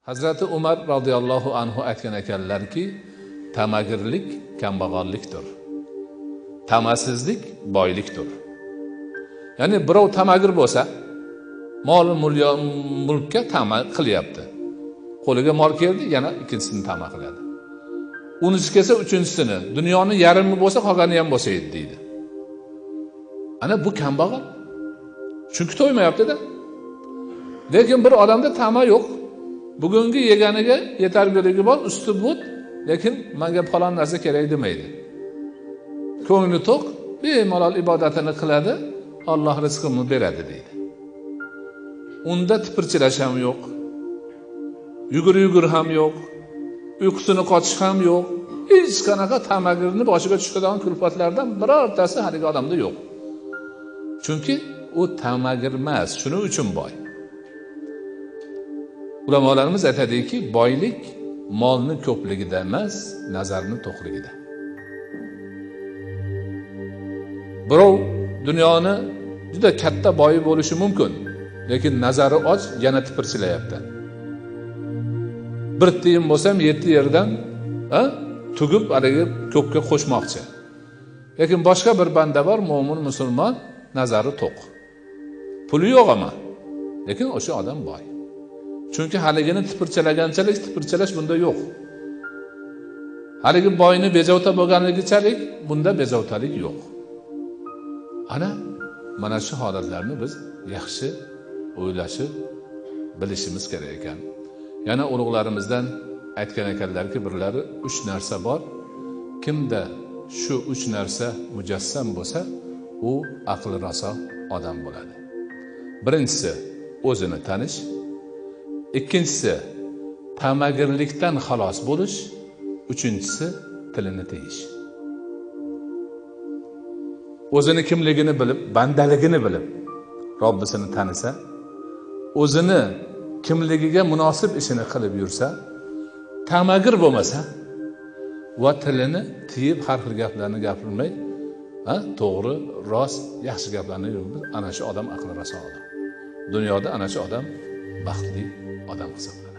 Hazrati Umar radhiyallohu anhu aytgan ekanlarki, tamagirlik kambag'allikdir. Tamasizlik boylikdir. Ya'ni birov tamagir bo'lsa, mol mulkka tama qilyapti. Qo'liga mol keldi, yana ikkinchisini tama qiladi. Unisi kelsa uchinchisini, dunyoni yarimi bo'lsa qolgani ham bo'lsa edi deydi. Ana bu kambag'al. Chunki to'ymayapti-da. Lekin bir odamda tama yo'q. Bugungi yeganiga yetarligi bor, usti but, lekin menga falon narsa kerak demaydi. Ko'ngli to'q, bemalol ibodatini qiladi, Alloh rizqini beradi deydi. Unda tipirchilash ham yo'q. Yugur ham yo'q. Uyqusini qochish ham yo'q. Hech qanaqa tamagirni boshiga tushadigan kulfatlardan birortasi haligi odamda yo'q. Chunki u tamagir emas, shuning uchun boy. Ulamolarimiz aytadiki, boylik molni ko'pligida emas, nazarni to'qligida. Birov dunyoni juda katta boyi bo'lishi mumkin, lekin nazari och, yana tipirchilayapti. Bir tiyin bo'lsam 7 yerdan tugib haligi ko'pga qo'shmoqchi. Lekin boshqa bir banda bor, mo'min musulmon, nazari to'q. Puli yo'q ama, lekin o'sha odam boy. Chunki haligini tipirchilaganchalik tipirchilash bunda yo'q. Haligi boyni bezovta bo'lganligichalik bunda bezovtalik yo'q. Mana shu holatlarni biz yaxshi o'ylashib bilishimiz kerak ekan. Yana ulug'larimizdan aytgan ekanlarki, birlari 3 narsa bor. Kimda shu 3 narsa mujassam bo'lsa, u aqli raso odam bo'ladi. Birinchisi o'zini tanish, ikkinchisi tamagirlikdan xalos bo'lish, uchinchisi tilini tiyish. O'zini kimligini bilib, bandaligini bilib, Robbisini tanisa, o'zini kimligiga munosib ishini qilib yursa, tamagir bo'lmasa va tilini tiyib har xil gaplarni gapirmay, to'g'ri, rost, yaxshi gaplarni yurib, ana shu odam aqli raso odam. Dunyoda ana shu odam baxtli odam hisoblanadi.